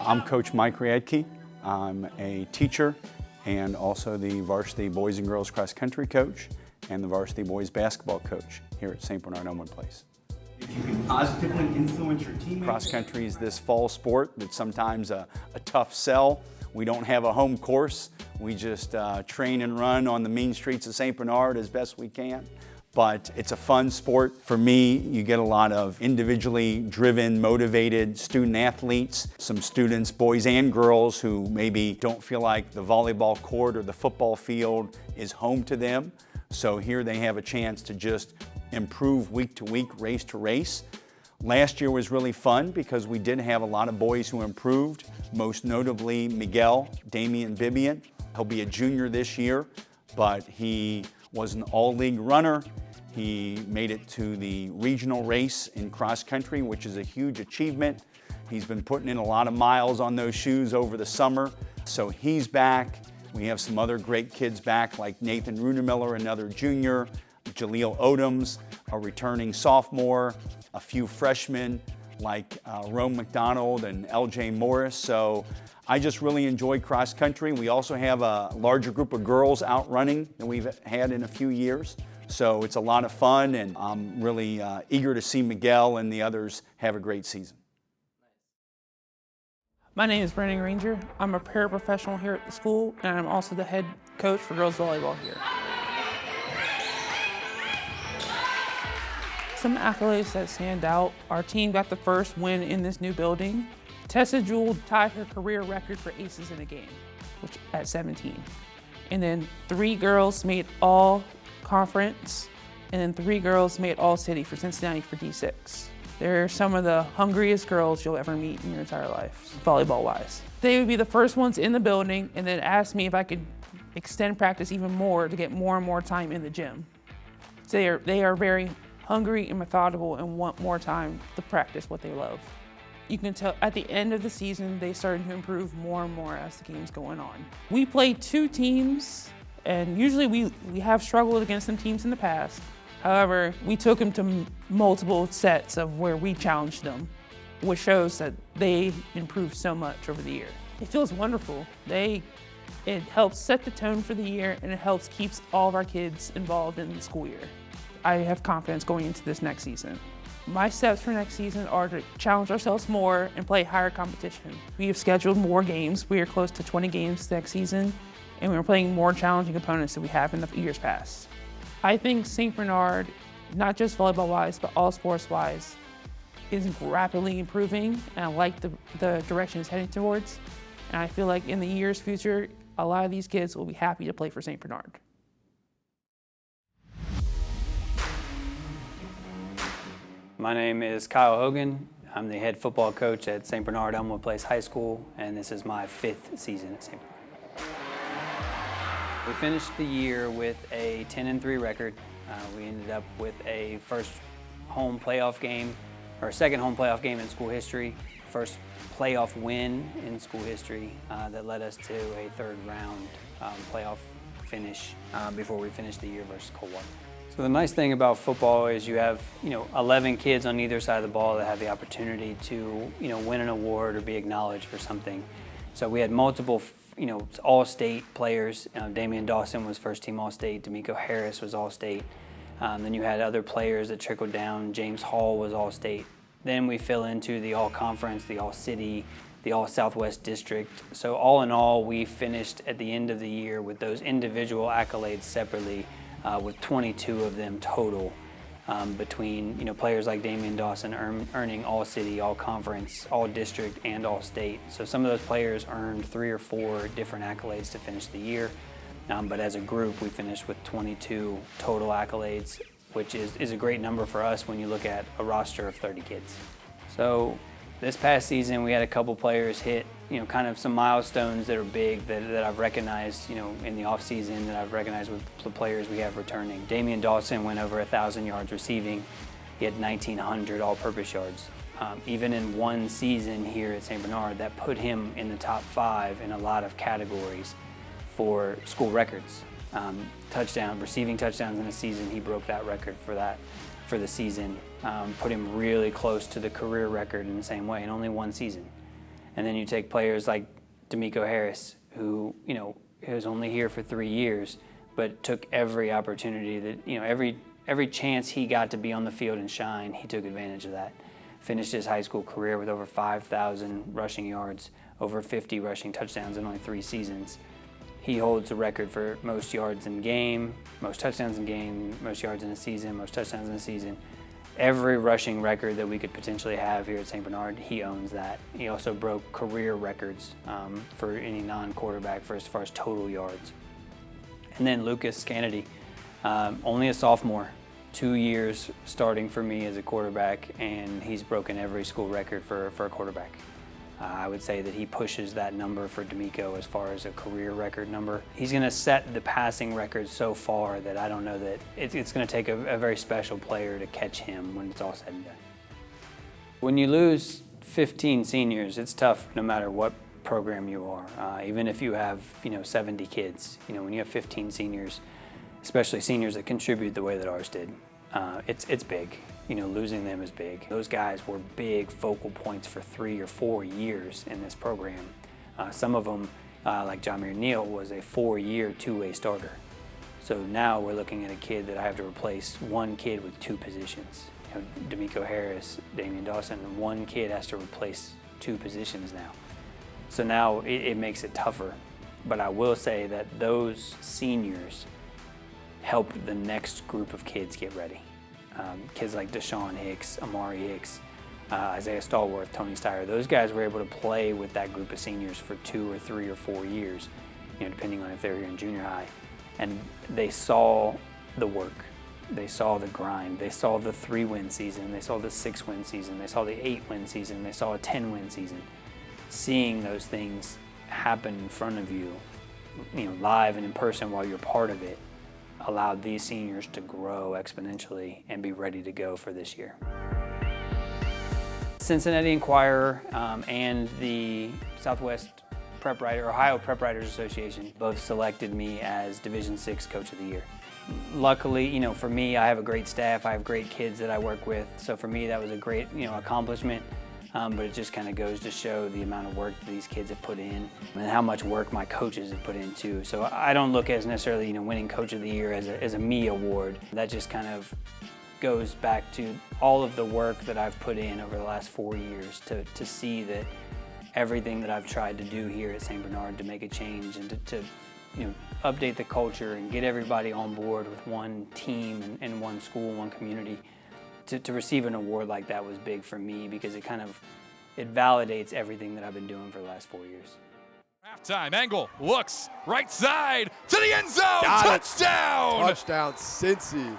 I'm Coach Mike Riedke. I'm a teacher and also the varsity boys and girls cross country coach and the varsity boys basketball coach here at St. Bernard-Elmwood Place. If you can positively influence your teammates. Cross country is this fall sport that's sometimes a tough sell. We don't have a home course. We just train and run on the mean streets of St. Bernard as best we can. But it's a fun sport. For me, you get a lot of individually driven, motivated student athletes, some students, boys and girls, who maybe don't feel like the volleyball court or the football field is home to them. So here they have a chance to just improve week to week, race to race. Last year was really fun because we did have a lot of boys who improved, most notably Miguel Damian Bibian. He'll be a junior this year, but he was an all-league runner. He made it to the regional race in cross country, which is a huge achievement. He's been putting in a lot of miles on those shoes over the summer. So he's back. We have some other great kids back, like Nathan Runemiller, another junior, Jaleel Odoms, a returning sophomore, a few freshmen like Rome McDonald and LJ Morris. So I just really enjoy cross country. We also have a larger group of girls out running than we've had in a few years. So it's a lot of fun, and I'm really eager to see Miguel and the others have a great season. My name is Brandon Granger. I'm a paraprofessional here at the school, and I'm also the head coach for girls volleyball here. Some accolades that stand out: our team got the first win in this new building. Tessa Jewell tied her career record for aces in a game, which at 17. And then 3 girls made all conference, and then 3 girls made all city for Cincinnati for D6. They're some of the hungriest girls you'll ever meet in your entire life, volleyball-wise. They would be the first ones in the building and then ask me if I could extend practice even more to get more and more time in the gym. So they are very hungry and methodical and want more time to practice what they love. You can tell at the end of the season, they started to improve more and more as the game's going on. We play 2 teams, and usually we have struggled against some teams in the past. However, we took them to multiple sets of where we challenged them, which shows that they improved so much over the year. It feels wonderful. It helps set the tone for the year, and it helps keeps all of our kids involved in the school year. I have confidence going into this next season. My steps for next season are to challenge ourselves more and play higher competition. We have scheduled more games. We are close to 20 games next season, and we're playing more challenging opponents than we have in the years past. I think St. Bernard, not just volleyball-wise, but all sports-wise, is rapidly improving, and I like the direction it's heading towards. And I feel like in the year's future, a lot of these kids will be happy to play for St. Bernard. My name is Kyle Hogan. I'm the head football coach at St. Bernard-Elmwood Place High School, and this is my 5th season at St. Bernard. We finished the year with a 10-3 record. We ended up with a first home playoff game, or second home playoff game in school history, first playoff win in school history that led us to a 3rd round playoff finish before we finished the year versus Coldwater. So the nice thing about football is you have 11 kids on either side of the ball that have the opportunity to win an award or be acknowledged for something. So we had multiple all-state players. Damian Dawson was first team all-state. D'Amico Harris was all-state. Then you had other players that trickled down. James Hall was all-state. Then we fill into the all-conference, the all-city, the all-Southwest district. So all in all, we finished at the end of the year with those individual accolades separately, with 22 of them total, between players like Damian Dawson earning all-city, all-conference, all-district, and all-state. So some of those players earned 3 or 4 different accolades to finish the year, but as a group, we finished with 22 total accolades, which is a great number for us when you look at a roster of 30 kids. So this past season, we had a couple players hit, kind of some milestones that are big that I've recognized, in the off season, that I've recognized with the players we have returning. Damian Dawson went over 1,000 yards receiving. He had 1,900 all-purpose yards. Even in one season here at St. Bernard, that put him in the top 5 in a lot of categories for school records. Receiving touchdowns in a season, he broke that record for the season. Put him really close to the career record in the same way in only one season. And then you take players like D'Amico Harris, who, was only here for 3 years, but took every opportunity that, every chance he got to be on the field and shine, he took advantage of that. Finished his high school career with over 5,000 rushing yards, over 50 rushing touchdowns in only 3 seasons. He holds the record for most yards in game, most touchdowns in game, most yards in a season, most touchdowns in a season. Every rushing record that we could potentially have here at St. Bernard, he owns that. He also broke career records for any non-quarterback for as far as total yards. And then Lucas Kennedy, only a sophomore, 2 years starting for me as a quarterback, and he's broken every school record for a quarterback. I would say that he pushes that number for D'Amico as far as a career record number. He's going to set the passing record so far that I don't know that it's going to take a very special player to catch him when it's all said and done. When you lose 15 seniors, it's tough no matter what program you are. Even if you have 70 kids, when you have 15 seniors, especially seniors that contribute the way that ours did, it's big. Losing them is big. Those guys were big focal points for 3 or 4 years in this program. Some of them, like Jamir Neal, was a 4-year two-way starter. So now we're looking at a kid that I have to replace one kid with 2 positions. D'Amico Harris, Damian Dawson, one kid has to replace 2 positions now. So now it makes it tougher. But I will say that those seniors helped the next group of kids get ready. Kids like Deshaun Hicks, Amari Hicks, Isaiah Stallworth, Tony Steyer, those guys were able to play with that group of seniors for 2 or 3 or 4 years, depending on if they were here in junior high. And they saw the work, they saw the grind, they saw the 3-win season, they saw the 6-win season, they saw the 8-win season, they saw a 10-win season. Seeing those things happen in front of you, live and in person while you're part of it, allowed these seniors to grow exponentially and be ready to go for this year. Cincinnati Enquirer and the Southwest Ohio Prep Writers Association both selected me as Division VI Coach of the Year. Luckily, for me, I have a great staff. I have great kids that I work with. So for me, that was a great, accomplishment. But it just kind of goes to show the amount of work that these kids have put in and how much work my coaches have put in too. So I don't look as necessarily, winning Coach of the Year as a me award. That just kind of goes back to all of the work that I've put in over the last 4 years to see that everything that I've tried to do here at St. Bernard to make a change and to update the culture and get everybody on board with one team and one school, one community. To receive an award like that was big for me because it validates everything that I've been doing for the last 4 years. Halftime, Engel looks right side to the end zone, Got touchdown! It. Touchdown, Cincy.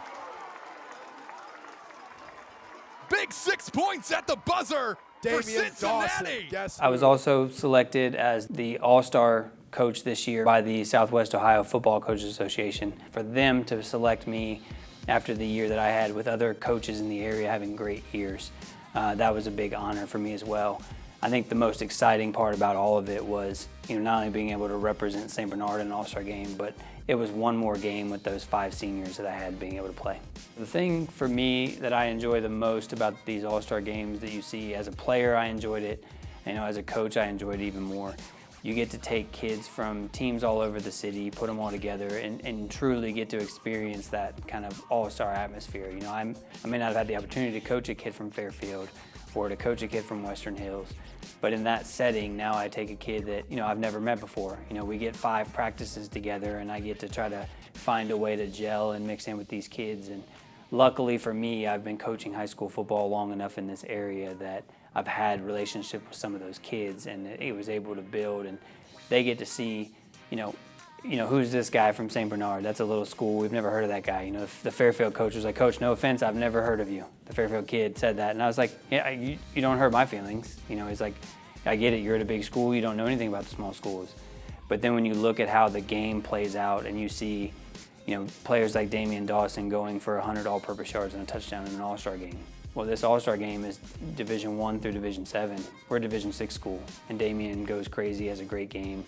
Big 6 points at the buzzer for Cincinnati. I was also selected as the All-Star coach this year by the Southwest Ohio Football Coaches Association. For them to select me after the year that I had with other coaches in the area having great years, that was a big honor for me as well. I think the most exciting part about all of it was, not only being able to represent St. Bernard in an All-Star game, but it was one more game with those 5 seniors that I had being able to play. The thing for me that I enjoy the most about these All-Star games that you see, as a player I enjoyed it, as a coach I enjoyed it even more. You get to take kids from teams all over the city, put them all together, and truly get to experience that kind of all-star atmosphere. I may not have had the opportunity to coach a kid from Fairfield or to coach a kid from Western Hills, but in that setting, now I take a kid that I've never met before. We get 5 practices together, and I get to try to find a way to gel and mix in with these kids. And luckily for me, I've been coaching high school football long enough in this area that I've had relationship with some of those kids, and it was able to build, and they get to see, who's this guy from St. Bernard? That's a little school. We've never heard of that guy. The Fairfield coach was like, Coach, no offense, I've never heard of you. The Fairfield kid said that, and I was like, yeah, you don't hurt my feelings. He's like, I get it. You're at a big school. You don't know anything about the small schools. But then when you look at how the game plays out, and you see, players like Damian Dawson going for 100 all-purpose yards and a touchdown in an All-Star game. Well, this All-Star game is Division I through Division VII. We're a Division VI school, and Damian goes crazy, has a great game.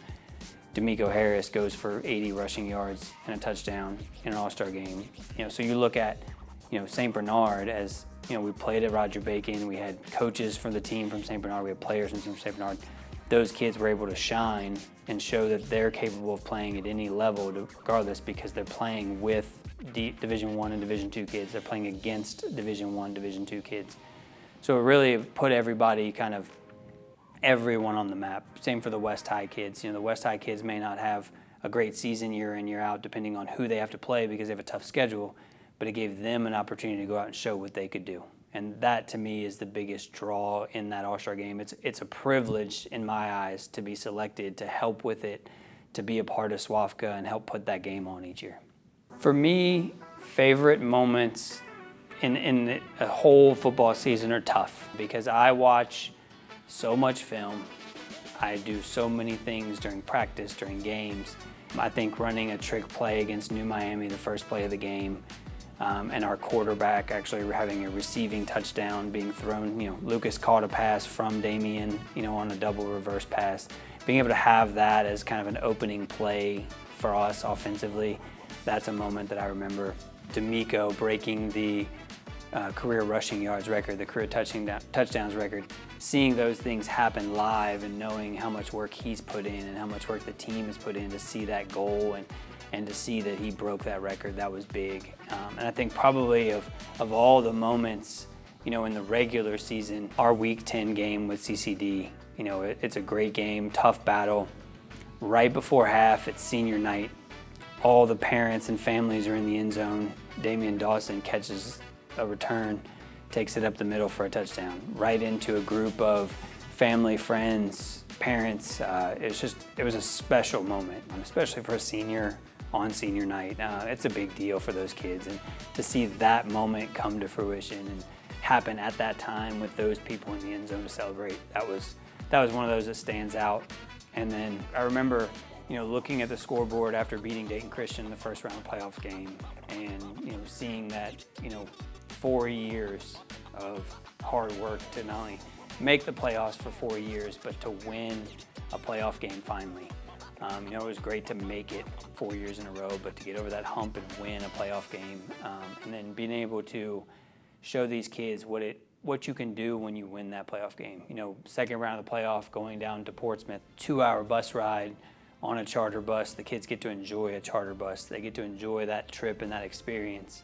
D'Amico Harris goes for 80 rushing yards and a touchdown in an All-Star game. So you look at, St. Bernard as, we played at Roger Bacon. We had coaches from the team from St. Bernard. We had players from the team from St. Bernard. those kids were able to shine and show that they're capable of playing at any level regardless, because they're playing with Division I and Division II kids. They're playing against Division I, Division II kids. So it really put everybody, kind of everyone on the map. Same for the West High kids. You know, the West High kids may not have a great season year in, year out, depending on who they have to play because they have a tough schedule, but it gave them an opportunity to go out and show what they could do. And that, to me, is the biggest draw in that All-Star game. It's a privilege, in my eyes, to be selected, to help with it, to be a part of SWAFCA and help put that game on each year. For me, favorite moments in a whole football season are tough because I watch so much film. I do so many things during practice, during games. I think running a trick play against New Miami, the first play of the game, and our quarterback actually having a receiving touchdown being thrown. You know, Lucas caught a pass from Damian, you know, on a double reverse pass. Being able to have that as kind of an opening play for us offensively, that's a moment that I remember. D'Amico breaking the career rushing yards record, the career touchdowns record. Seeing those things happen live and knowing how much work he's put in and how much work the team has put in to see that goal and to see that he broke that record, that was big. And I think probably of all the moments, you know, in the regular season, our Week 10 game with CCD, you know, it's a great game, tough battle. Right before half, it's senior night. All the parents and families are in the end zone. Damian Dawson catches a return, takes it up the middle for a touchdown, right into a group of family, friends, parents. It was a special moment, especially for a senior on senior night. It's a big deal for those kids, and to see that moment come to fruition and happen at that time with those people in the end zone to celebrate, that was one of those that stands out. And then I remember, you know, looking at the scoreboard after beating Dayton Christian in the first round playoff game, and you know, seeing that, you know, 4 years of hard work to not only make the playoffs for 4 years, but to win a playoff game finally. You know, it was great to make it 4 years in a row, but to get over that hump and win a playoff game, and then being able to show these kids what you can do when you win that playoff game. You know, second round of the playoff, going down to Portsmouth, 2-hour bus ride on a charter bus. The kids get to enjoy a charter bus. They get to enjoy that trip and that experience.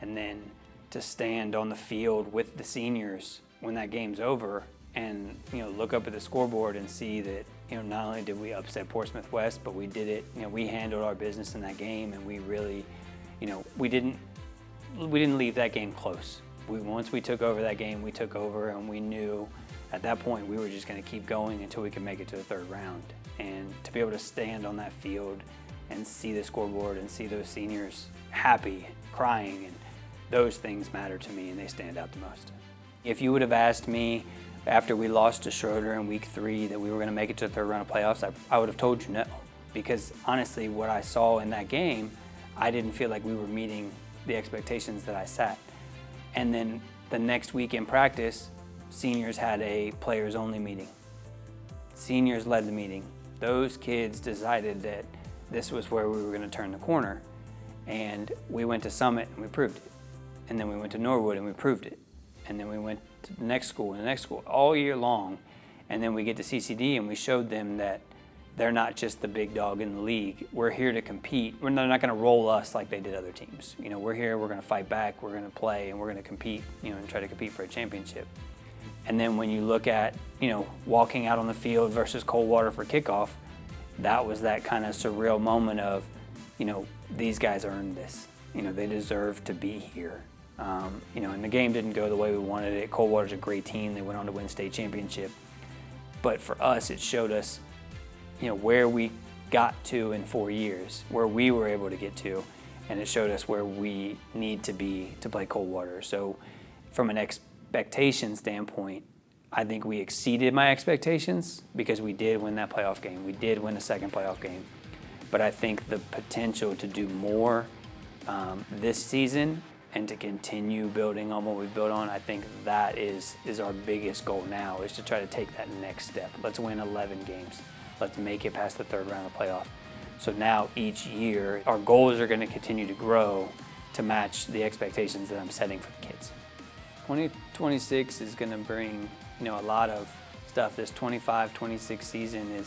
And then to stand on the field with the seniors when that game's over and, you know, look up at the scoreboard and see that, you know, not only did we upset Portsmouth West, but we did it, you know, we handled our business in that game, and we really, you know, we didn't leave that game close. Once we took over that game, we took over, and we knew at that point we were just going to keep going until we could make it to the third round. And to be able to stand on that field and see the scoreboard and see those seniors happy, crying, and those things matter to me, and they stand out the most. If you would have asked me after we lost to Schroeder in week 3 that we were going to make it to the third round of playoffs, I would have told you no. Because honestly, what I saw in that game, I didn't feel like we were meeting the expectations that I set. And then the next week in practice, seniors had a players-only meeting. Seniors led the meeting. Those kids decided that this was where we were going to turn the corner. And we went to Summit and we proved it. And then we went to Norwood and we proved it. And then we went to the next school and the next school all year long. And then we get to CCD and we showed them that they're not just the big dog in the league. We're here to compete. They're not going to roll us like they did other teams. You know, we're here, we're going to fight back, we're going to play, and we're going to compete, you know, and try to compete for a championship. And then when you look at, you know, walking out on the field versus Coldwater for kickoff, that was that kind of surreal moment of, you know, these guys earned this. You know, they deserve to be here. You know, and the game didn't go the way we wanted it. Coldwater's a great team. They went on to win state championship. But for us, it showed us, you know, where we got to in 4 years, where we were able to get to, and it showed us where we need to be to play Coldwater. So from an expectation standpoint, I think we exceeded my expectations because we did win that playoff game. We did win the second playoff game. But I think the potential to do more this season and to continue building on what we've built on, I think that is our biggest goal now, is to try to take that next step. Let's win 11 games. Let's make it past the third round of playoff. So now each year, our goals are going to continue to grow to match the expectations that I'm setting for the kids. 2026 is going to bring, you know, a lot of stuff, this 25-26 season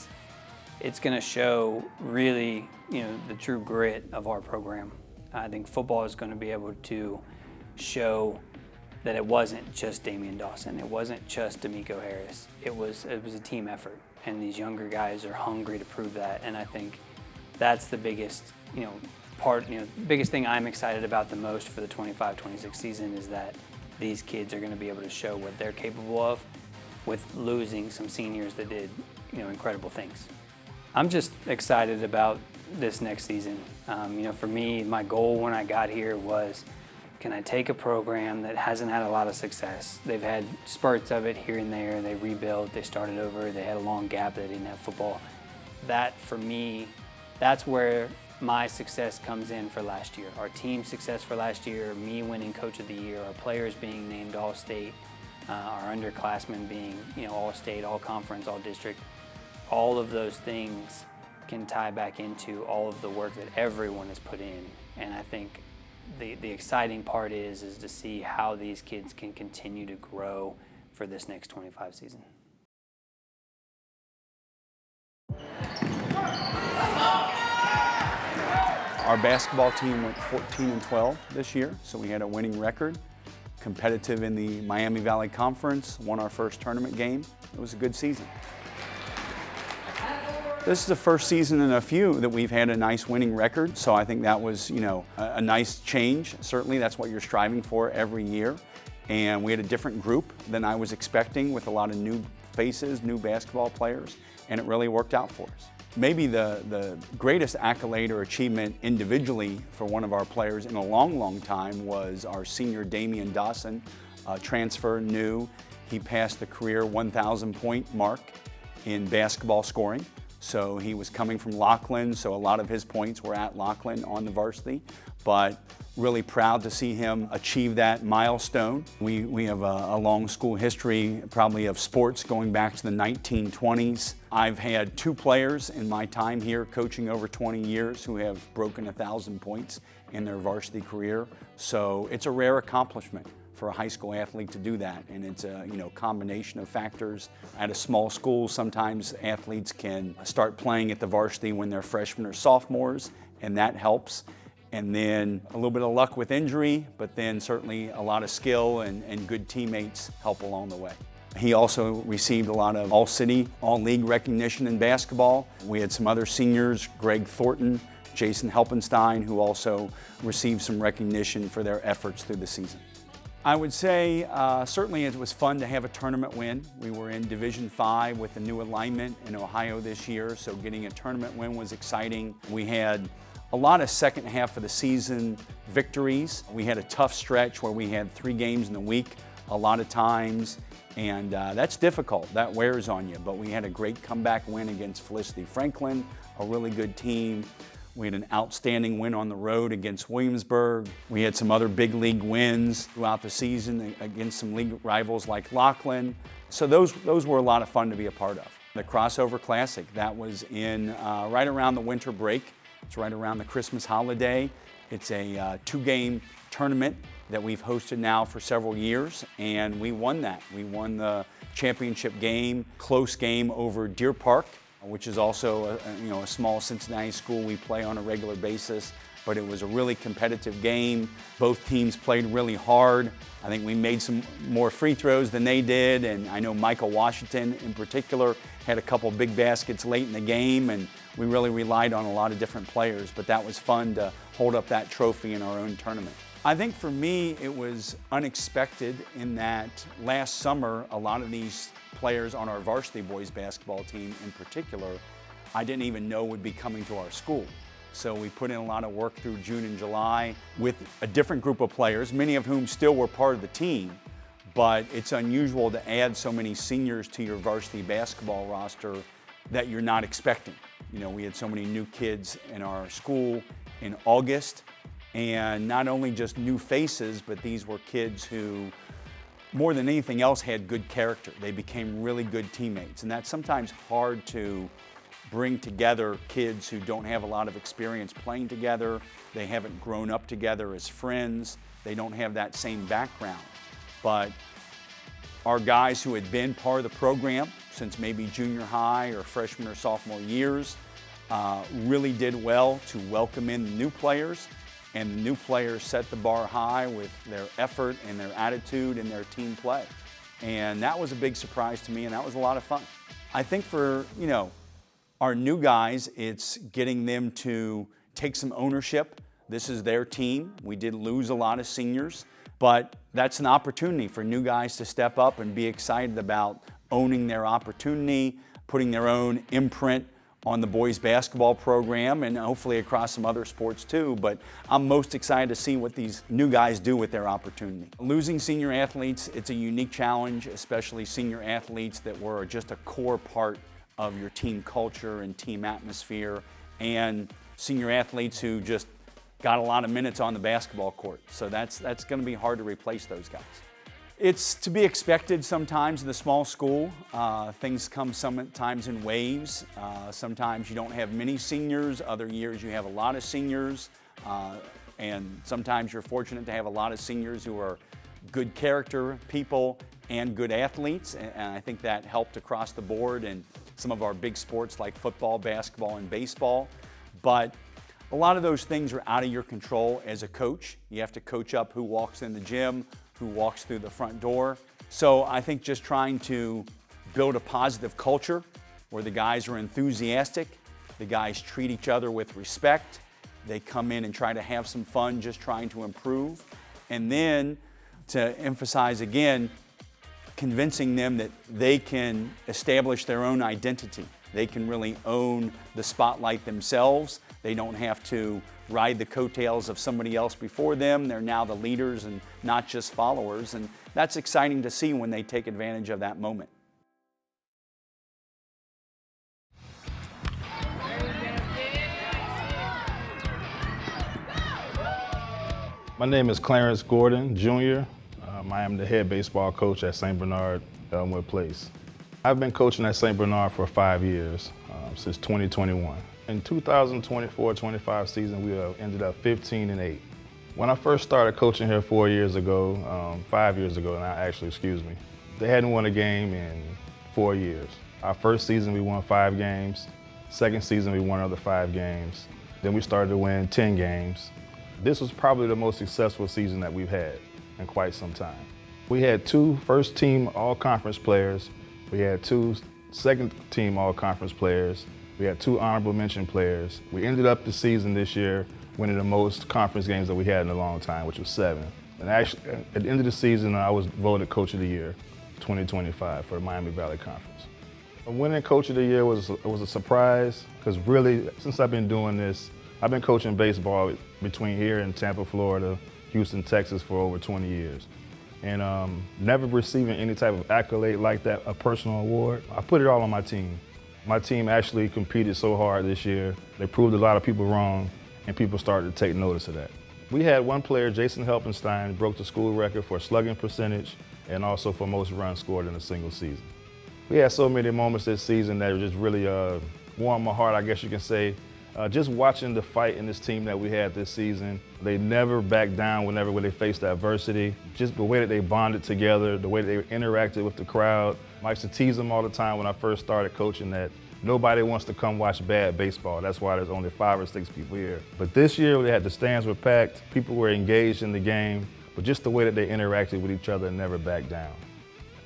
it's going to show really, the true grit of our program. I think football is going to be able to show that it wasn't just Damian Dawson, it wasn't just D'Amico Harris. It was a team effort, and these younger guys are hungry to prove that. And I think that's the biggest, biggest thing I'm excited about the most for the 25-26 season is that these kids are going to be able to show what they're capable of with losing some seniors that did, incredible things. I'm just excited about this next season. For me, my goal when I got here was, can I take a program that hasn't had a lot of success? They've had spurts of it here and there. They rebuilt, they started over, they had a long gap, they didn't have football. That, for me, that's where my success comes in for last year. Our team's success for last year, me winning Coach of the Year, our players being named All-State, our underclassmen being, All-State, All-Conference, All-District. All of those things can tie back into all of the work that everyone has put in. And I think the exciting part is to see how these kids can continue to grow for this next 25 season. Our basketball team went 14-12 this year, so we had a winning record. Competitive in the Miami Valley Conference, won our first tournament game. It was a good season. This is the first season in a few that we've had a nice winning record, so I think that was, a nice change. Certainly that's what you're striving for every year. And we had a different group than I was expecting with a lot of new faces, new basketball players, and it really worked out for us. Maybe the greatest accolade or achievement individually for one of our players in a long, long time was our senior Damian Dawson, transfer new. He passed the career 1,000 point mark in basketball scoring. So he was coming from Laughlin, so a lot of his points were at Laughlin on the varsity, but really proud to see him achieve that milestone. We have a long school history probably of sports going back to the 1920s. I've had 2 players in my time here coaching over 20 years who have broken 1,000 points in their varsity career. So it's a rare accomplishment for a high school athlete to do that, and it's a combination of factors. At a small school, sometimes athletes can start playing at the varsity when they're freshmen or sophomores, and that helps. And then a little bit of luck with injury, but then certainly a lot of skill and good teammates help along the way. He also received a lot of all-city, all-league recognition in basketball. We had some other seniors, Greg Thornton, Jason Helpenstein, who also received some recognition for their efforts through the season. I would say certainly it was fun to have a tournament win. We were in Division 5 with the new alignment in Ohio this year, so getting a tournament win was exciting. We had a lot of second half of the season victories. We had a tough stretch where we had 3 games in a week a lot of times, and that's difficult. That wears on you, but we had a great comeback win against Felicity Franklin, a really good team. We had an outstanding win on the road against Williamsburg. We had some other big league wins throughout the season against some league rivals like Laughlin. So those were a lot of fun to be a part of. The Crossover Classic, that was in right around the winter break. It's right around the Christmas holiday. It's a 2-game tournament that we've hosted now for several years, and we won that. We won the championship game, close game over Deer Park, which is also a small Cincinnati school we play on a regular basis, but it was a really competitive game. Both teams played really hard. I think we made some more free throws than they did, and I know Michael Washington in particular had a couple big baskets late in the game, and we really relied on a lot of different players, but that was fun to hold up that trophy in our own tournament. I think for me it was unexpected in that last summer a lot of these players on our varsity boys basketball team in particular, I didn't even know would be coming to our school. So we put in a lot of work through June and July with a different group of players, many of whom still were part of the team, but it's unusual to add so many seniors to your varsity basketball roster that you're not expecting. We had so many new kids in our school in August, and not only just new faces, but these were kids who more than anything else had good character. They became really good teammates, and that's sometimes hard to bring together kids who don't have a lot of experience playing together. They haven't grown up together as friends. They don't have that same background. But our guys who had been part of the program since maybe junior high or freshman or sophomore years, really did well to welcome in the new players, and the new players set the bar high with their effort and their attitude and their team play. And that was a big surprise to me, and that was a lot of fun. I think for, our new guys, it's getting them to take some ownership. This is their team. We did lose a lot of seniors, but that's an opportunity for new guys to step up and be excited about owning their opportunity, putting their own imprint on the boys basketball program and hopefully across some other sports too, but I'm most excited to see what these new guys do with their opportunity. Losing senior athletes, it's a unique challenge, especially senior athletes that were just a core part of your team culture and team atmosphere, and senior athletes who just got a lot of minutes on the basketball court. So that's going to be hard to replace those guys. It's to be expected sometimes in the small school. Things come sometimes in waves. Sometimes you don't have many seniors. Other years you have a lot of seniors. And sometimes you're fortunate to have a lot of seniors who are good character people and good athletes. And I think that helped across the board in some of our big sports like football, basketball, and baseball. But a lot of those things are out of your control as a coach. You have to coach up who walks in the gym, who walks through the front door. So I think just trying to build a positive culture where the guys are enthusiastic, the guys treat each other with respect, they come in and try to have some fun just trying to improve, and then to emphasize again, convincing them that they can establish their own identity. They can really own the spotlight themselves. They don't have to ride the coattails of somebody else before them. They're now the leaders and not just followers. And that's exciting to see when they take advantage of that moment. My name is Clarence Gordon, Jr. I am the head baseball coach at St. Bernard-Elmwood Place. I've been coaching at St. Bernard for 5 years, since 2021. In 2024-25 season, we ended up 15-8. When I first started coaching here 4 years ago, 5 years ago now, actually, they hadn't won a game in 4 years. Our first season, we won 5 games. Second season, we won another 5 games. Then we started to win 10 games. This was probably the most successful season that we've had in quite some time. We had 2 first-team all-conference players. We had 2 second-team all-conference players. We had 2 honorable mention players. We ended up the season this year winning the most conference games that we had in a long time, which was 7. And actually, at the end of the season, I was voted Coach of the Year 2025 for the Miami Valley Conference. Winning Coach of the Year was a surprise, because really, since I've been doing this, I've been coaching baseball between here and Tampa, Florida, Houston, Texas for over 20 years. And never receiving any type of accolade like that, a personal award, I put it all on my team. My team actually competed so hard this year. They proved a lot of people wrong, and people started to take notice of that. We had one player, Jason Helpenstein, broke the school record for slugging percentage and also for most runs scored in a single season. We had so many moments this season that just really warmed my heart, I guess you can say. Just watching the fight in this team that we had this season, they never backed down whenever they faced adversity. Just the way that they bonded together, the way that they interacted with the crowd. I used to tease them all the time when I first started coaching that nobody wants to come watch bad baseball. That's why there's only 5 or 6 people here. But this year, the stands were packed, people were engaged in the game, but just the way that they interacted with each other and never backed down.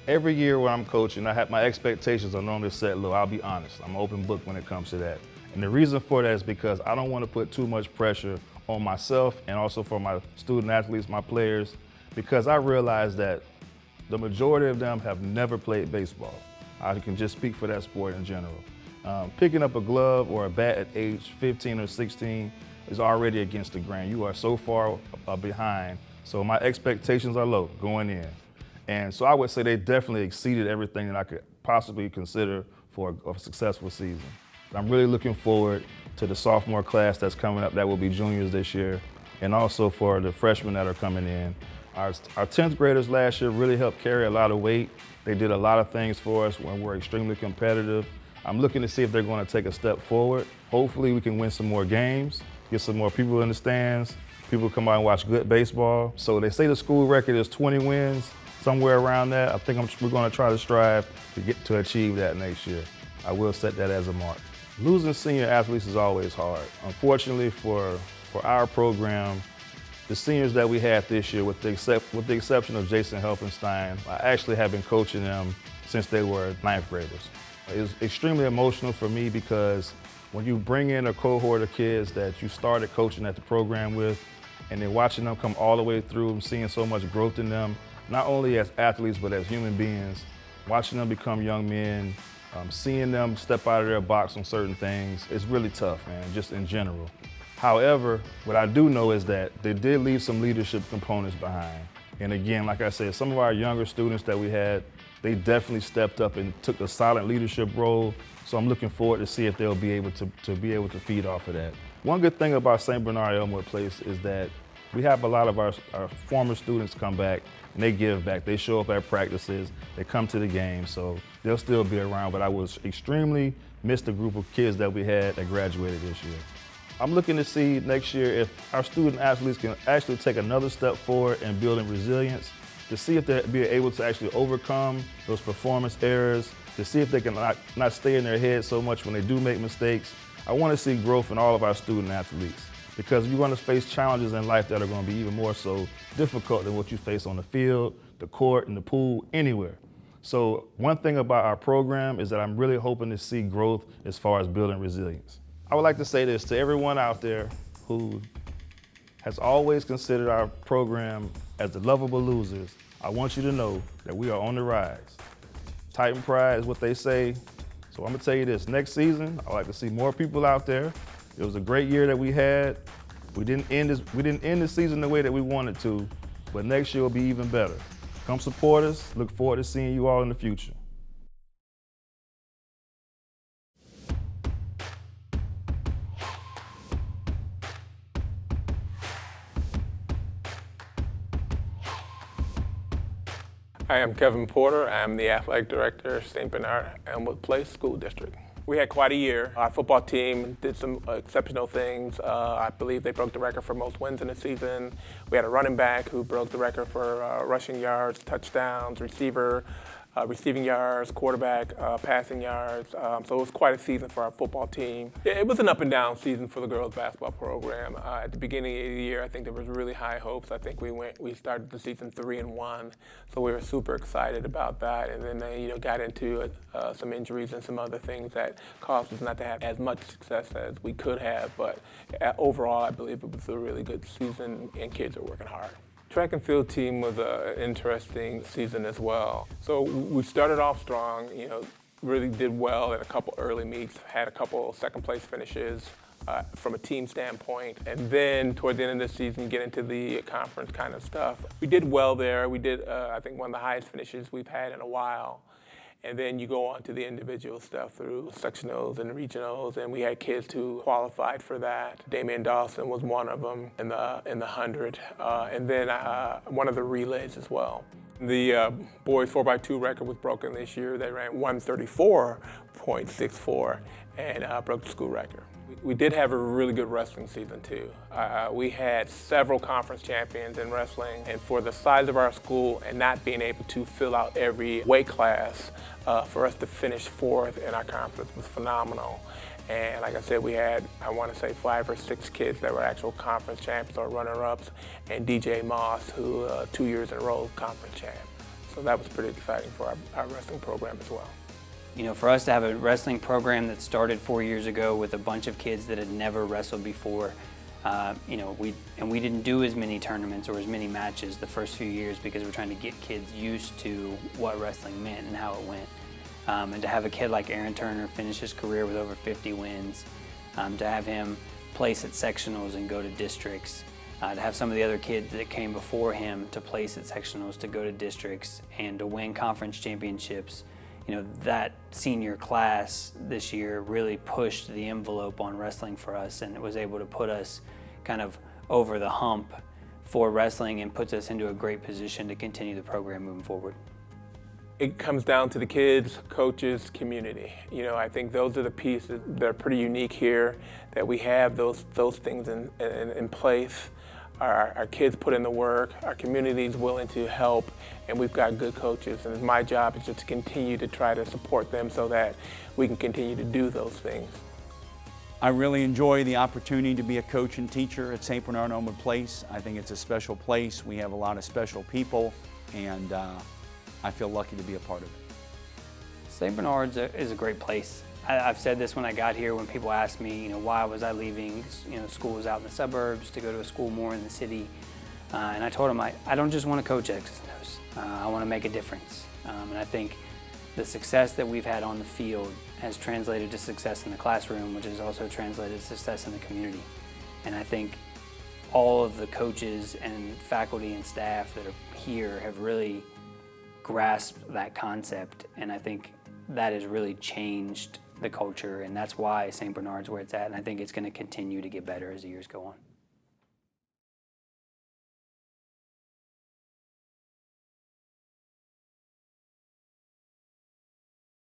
Every year when I'm coaching, my expectations are normally set low. I'll be honest, I'm an open book when it comes to that. And the reason for that is because I don't want to put too much pressure on myself and also for my student athletes, my players, because I realize that the majority of them have never played baseball. I can just speak for that sport in general. Picking up a glove or a bat at age 15 or 16 is already against the grain. You are so far behind. So my expectations are low going in. And so I would say they definitely exceeded everything that I could possibly consider for a successful season. I'm really looking forward to the sophomore class that's coming up that will be juniors this year, and also for the freshmen that are coming in. Our 10th graders last year really helped carry a lot of weight. They did a lot of things for us when we're extremely competitive. I'm looking to see if they're going to take a step forward. Hopefully we can win some more games, get some more people in the stands, people come out and watch good baseball. So they say the school record is 20 wins. somewhere around that. I think we're going to try to strive to achieve that next year. I will set that as a mark. Losing senior athletes is always hard. Unfortunately for our program, the seniors that we had this year, with the exception of Jason Helpenstein, I actually have been coaching them since they were ninth graders. It was extremely emotional for me because when you bring in a cohort of kids that you started coaching at the program with, and then watching them come all the way through and seeing so much growth in them, not only as athletes, but as human beings, watching them become young men, seeing them step out of their box on certain things, it's really tough, man, just in general. However, what I do know is that they did leave some leadership components behind. And again, like I said, some of our younger students that we had, they definitely stepped up and took a silent leadership role. So I'm looking forward to see if they'll be able to feed off of that. One good thing about St. Bernard-Elmwood Place is that we have a lot of our former students come back and they give back. They show up at practices, they come to the game, so they'll still be around. But I was extremely miss the group of kids that we had that graduated this year. I'm looking to see next year if our student athletes can actually take another step forward in building resilience, to see if they'll be able to actually overcome those performance errors, to see if they can not stay in their head so much when they do make mistakes. I want to see growth in all of our student athletes, because you're going to face challenges in life that are going to be even more so difficult than what you face on the field, the court, in the pool, anywhere. So one thing about our program is that I'm really hoping to see growth as far as building resilience. I would like to say this to everyone out there who has always considered our program as the lovable losers. I want you to know that we are on the rise. Titan pride is what they say. So I'm gonna tell you this, next season, I'd like to see more people out there. It was a great year that we had. We didn't end the season the way that we wanted to, but next year will be even better. Come support us. Look forward to seeing you all in the future. Hi, I'm Kevin Porter. I'm the athletic director, St. Bernard-Elmwood Place School District. We had quite a year. Our football team did some exceptional things. I believe they broke the record for most wins in the season. We had a running back who broke the record for rushing yards, touchdowns, receiving yards, quarterback, passing yards. So it was quite a season for our football team. It was an up and down season for the girls basketball program. At the beginning of the year, I think there was really high hopes. I think we started the season 3-1, so we were super excited about that. And then they, got into some injuries and some other things that caused us not to have as much success as we could have. But overall, I believe it was a really good season, and kids are working hard. Track and field team was an interesting season as well. So we started off strong, really did well at a couple early meets, had a couple second place finishes from a team standpoint. And then toward the end of the season, you get into the conference kind of stuff. We did well there. We did, I think, one of the highest finishes we've had in a while. And then you go on to the individual stuff through sectionals and regionals, and we had kids who qualified for that. Damian Dawson was one of them in the 100, and then one of the relays as well. The boys 4x2 record was broken this year. They ran 134.64 and broke the school record. We did have a really good wrestling season too. We had several conference champions in wrestling, and for the size of our school and not being able to fill out every weight class, for us to finish fourth in our conference was phenomenal. And like I said, we had, I want to say, 5 or 6 kids that were actual conference champions or runner-ups, and DJ Moss, who 2 years in a row conference champ. So that was pretty exciting for our wrestling program as well. For us to have a wrestling program that started 4 years ago with a bunch of kids that had never wrestled before, we didn't do as many tournaments or as many matches the first few years because we're trying to get kids used to what wrestling meant and how it went. And to have a kid like Aaron Turner finish his career with over 50 wins, to have him place at sectionals and go to districts, to have some of the other kids that came before him to place at sectionals, to go to districts, and to win conference championships. That senior class this year really pushed the envelope on wrestling for us, and it was able to put us kind of over the hump for wrestling and puts us into a great position to continue the program moving forward. It comes down to the kids, coaches, community. I think those are the pieces that are pretty unique here, that we have those things in place. our kids put in the work, our community is willing to help, and we've got good coaches. And my job is just to continue to try to support them so that we can continue to do those things. I really enjoy the opportunity to be a coach and teacher at St. Bernard-Elmwood Place. I think it's a special place. We have a lot of special people, and I feel lucky to be a part of it. St. Bernard's is a great place. I've said this when I got here, when people ask me, why was I leaving, schools out in the suburbs to go to a school more in the city. And I told them, I don't just want to coach X's and O's. I want to make a difference. And I think the success that we've had on the field has translated to success in the classroom, which has also translated to success in the community. And I think all of the coaches and faculty and staff that are here have really grasped that concept, and I think that has really changed the culture, and that's why St. Bernard's where it's at, and I think it's going to continue to get better as the years go on.